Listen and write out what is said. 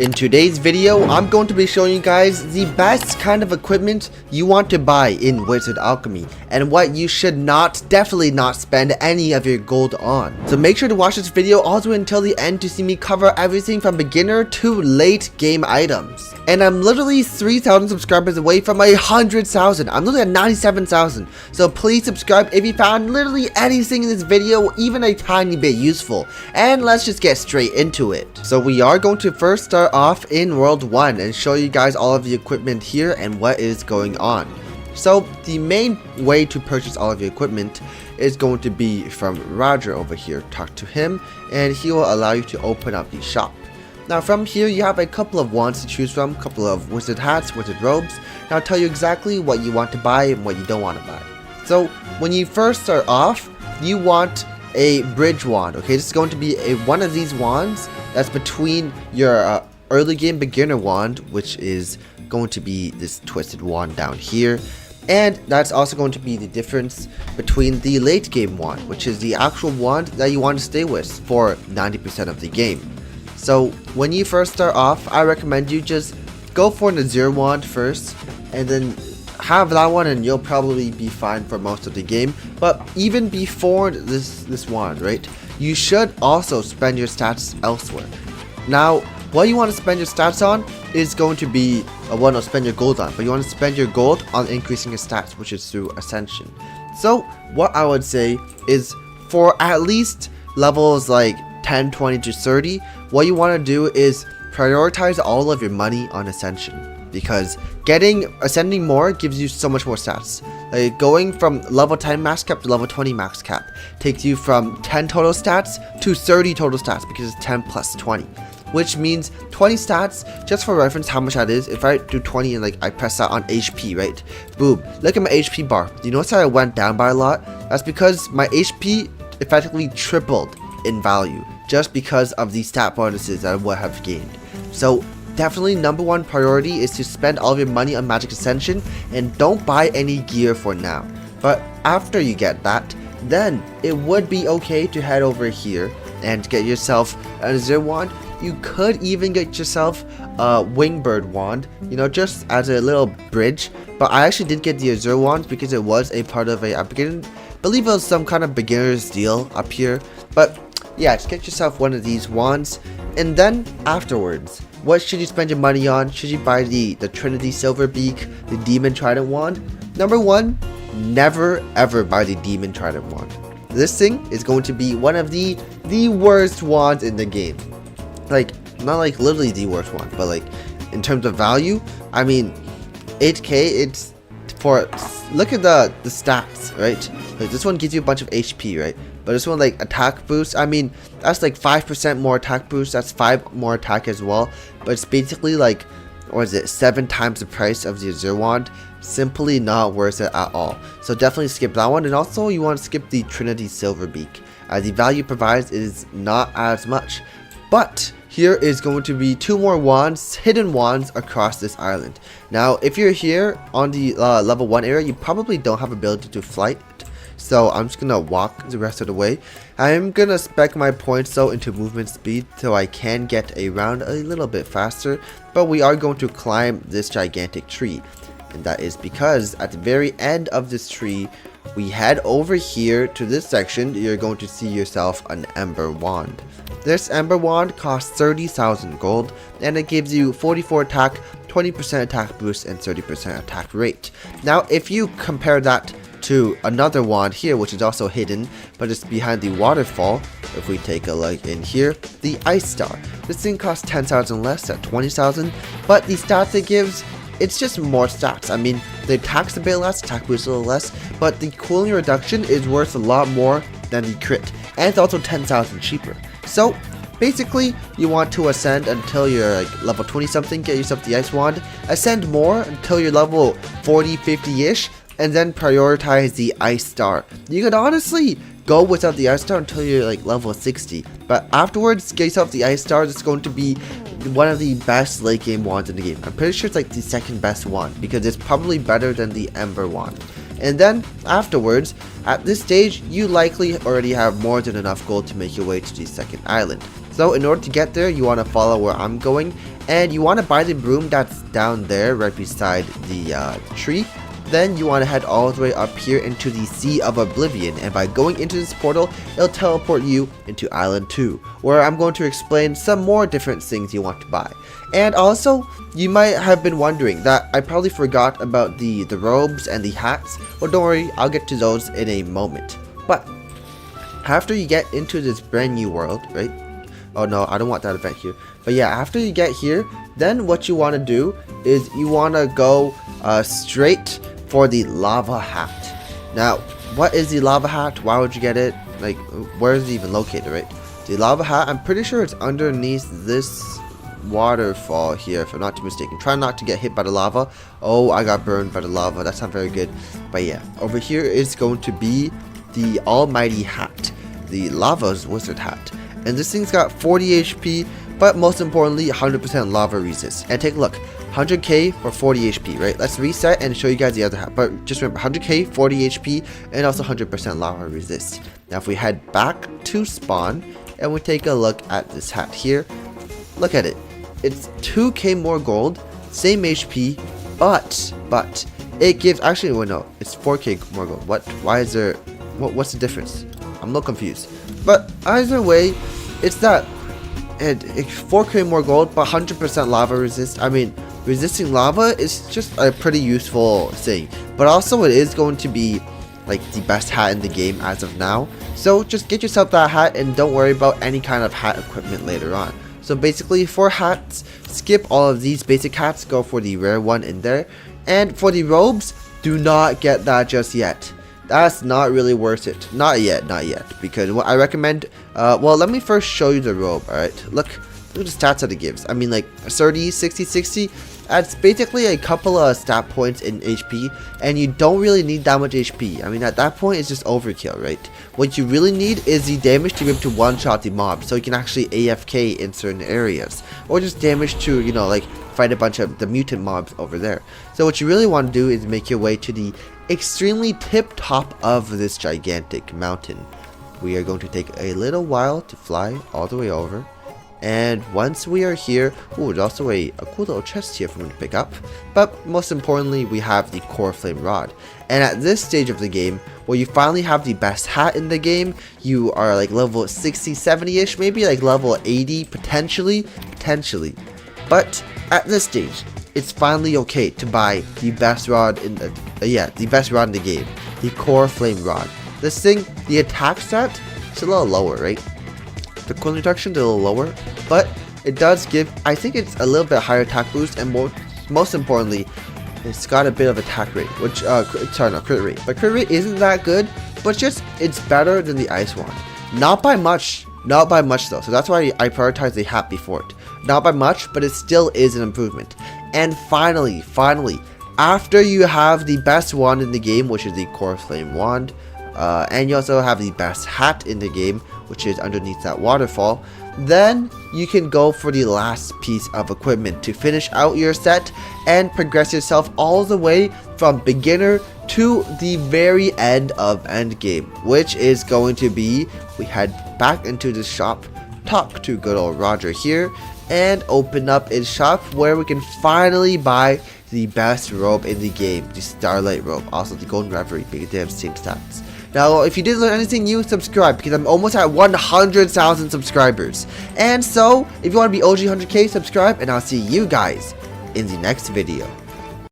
In today's video, I'm going to be showing you guys the best kind of equipment you want to buy in Wizard Alchemy and what you should definitely not spend any of your gold on. So make sure to watch this video all the way until the end to see me cover everything from beginner to late game items. And I'm literally 3,000 subscribers away from 100,000. I'm literally at 97,000. So please subscribe if you found literally anything in this video, even a tiny bit useful. And let's just get straight into it. So we are going to first start off in World 1 and show you guys all of the equipment here and what is going on. So the main way to purchase all of your equipment is going to be from Roger over here. Talk to him and he will allow you to open up the shop. Now from here you have a couple of wands to choose from, a couple of wizard hats, wizard robes, and I'll tell you exactly what you want to buy and what you don't want to buy. So when you first start off, you want a bridge wand. Okay, this is going to be one of these wands that's between your early game beginner wand, which is going to be this twisted wand down here, and that's also going to be the difference between the late game wand, which is the actual wand that you want to stay with for 90% of the game. So when you first start off, I recommend you just go for an Azure wand first and then have that one and you'll probably be fine for most of the game. But even before this wand, right, you should also spend your stats elsewhere. Now what you want to spend your stats on is going to be spend your gold on, but you want to spend your gold on increasing your stats, which is through Ascension. So what I would say is for at least levels like 10, 20 to 30, what you want to do is prioritize all of your money on Ascension, because ascending more gives you so much more stats. Like going from level 10 max cap to level 20 max cap takes you from 10 total stats to 30 total stats, because it's 10 plus 20. Which means 20 stats, just for reference how much that is, if I do 20 and I press that on HP, right? Boom, look at my HP bar. Do you notice how I went down by a lot? That's because my HP effectively tripled in value, just because of the stat bonuses that I would have gained. So definitely number one priority is to spend all of your money on Magic Ascension and don't buy any gear for now. But after you get that, then it would be okay to head over here and get yourself an Azure wand. You could even get yourself a Wingbird wand, you know, just as a little bridge. But I actually did get the Azure wand because it was a part of I believe it was some kind of beginner's deal up here. But yeah, just get yourself one of these wands. And then afterwards, what should you spend your money on? Should you buy the Trinity Silver Beak, the Demon Trident wand? Number one, never ever buy the Demon Trident wand. This thing is going to be one of the worst wands in the game. Like, not like literally the worst one, but like in terms of value, I mean 8k, it's for, look at the stats, right? Like this one gives you a bunch of HP, right? But this one, like attack boost, I mean that's like 5% more attack boost, that's 5 more attack as well, but it's basically like, what is it, 7 times the price of the Azure wand. Simply not worth it at all. So definitely skip that one. And also you want to skip the Trinity Silver Beak, the value provides is not as much. But here is going to be 2 more wands, hidden wands across this island. Now if you're here on the level 1 area, you probably don't have ability to flight, so I'm just gonna walk the rest of the way. I'm gonna spec my points though into movement speed so I can get around a little bit faster, but we are going to climb this gigantic tree. And that is because at the very end of this tree, we head over here to this section. You're going to see yourself an Ember Wand. This Ember Wand costs 30,000 gold and it gives you 44 attack, 20% attack boost, and 30% attack rate. Now if you compare that to another wand here, which is also hidden but it's behind the waterfall, if we take a look in here, the Ice Star. This thing costs 10,000 less at 20,000, but the stats it gives, it's just more stats. I mean, the attack's a bit less, attack boost a little less, but the cooling reduction is worth a lot more than the crit, and it's also 10,000 cheaper. So basically, you want to ascend until you're like level 20 something, get yourself the Ice Wand, ascend more until you're level 40, 50-ish, and then prioritize the Ice Star. You could honestly go without the Ice Star until you're like level 60, but afterwards, get yourself the Ice Star. It's going to be one of the best late game wands in the game. I'm pretty sure it's like the second best wand because it's probably better than the Ember wand. And then afterwards, at this stage, you likely already have more than enough gold to make your way to the second island. So So in order to get there, you want to follow where I'm going, and you want to buy the broom that's down there right beside the tree. Then you want to head all the way up here into the Sea of Oblivion, and by going into this portal, it'll teleport you into Island 2, where I'm going to explain some more different things you want to buy. And also, you might have been wondering that I probably forgot about the robes and the hats. Well, don't worry, I'll get to those in a moment. But after you get into this brand new world, right? Oh no, I don't want that event here. But yeah, after you get here, then what you want to do is you want to go straight for the lava hat. Now, what is the lava hat? Why would you get it? Like, where is it even located, right? The lava hat, I'm pretty sure it's underneath this waterfall here, if I'm not too mistaken. Try not to get hit by the lava. Oh, I got burned by the lava. That's not very good. But yeah, over here is going to be the almighty hat, the lava's wizard hat. And this thing's got 40 HP, but most importantly, 100% lava resist. And take a look, 100k for 40 HP, right? Let's reset and show you guys the other hat. But just remember, 100k, 40 HP, and also 100% lava resist. Now if we head back to spawn, and we take a look at this hat here, look at it. It's 2k more gold, same HP, but it gives, actually, well, no, it's 4k more gold. What? Why is there, what's the difference? I'm a little confused. But either way, it's that it's 4k more gold, but 100% lava resist. I mean, resisting lava is just a pretty useful thing. But also, it is going to be like the best hat in the game as of now. So just get yourself that hat and don't worry about any kind of hat equipment later on. So basically, for hats, skip all of these basic hats, go for the rare one in there. And for the robes, do not get that just yet. That's not really worth it. Not yet. Because what I recommend, well, let me first show you the robe, alright? Look at the stats that it gives. I mean, like 30, 60, 60. That's basically a couple of stat points in HP, and you don't really need that much HP. I mean, at that point, it's just overkill, right? What you really need is the damage to be able to one-shot the mob, so you can actually AFK in certain areas. Or just damage to, you know, like, fight a bunch of the mutant mobs over there. So what you really want to do is make your way to the extremely tip top of this gigantic mountain. We are going to take a little while to fly all the way over. And once we are here, there's also a cool little chest here for me to pick up. But most importantly, we have the core flame rod. And at this stage of the game, where you finally have the best hat in the game, you are like level 60, 70-ish, maybe like level 80, potentially. But at this stage, it's finally okay to buy the best rod in the, the best rod in the game, the core flame rod. This thing, the attack stat, it's a little lower, right? The cooldown reduction is a little lower, but it does give, I think it's a little bit higher attack boost, and most importantly, it's got a bit of attack rate, which, crit rate. But crit rate isn't that good, but it's better than the ice wand. Not by much though, so that's why I prioritize the hat before it. Not by much, but it still is an improvement. And finally, after you have the best wand in the game, which is the core flame wand, and you also have the best hat in the game, which is underneath that waterfall, then you can go for the last piece of equipment to finish out your set and progress yourself all the way from beginner to the very end of endgame, which is going to be, we head back into the shop, talk to good old Roger here, and open up his shop where we can finally buy the best robe in the game, the Starlight robe, also the Golden Reverie, because they have the same stats. Now, if you did learn anything new, subscribe, because I'm almost at 100,000 subscribers. And so, if you want to be OG 100k, subscribe, and I'll see you guys in the next video.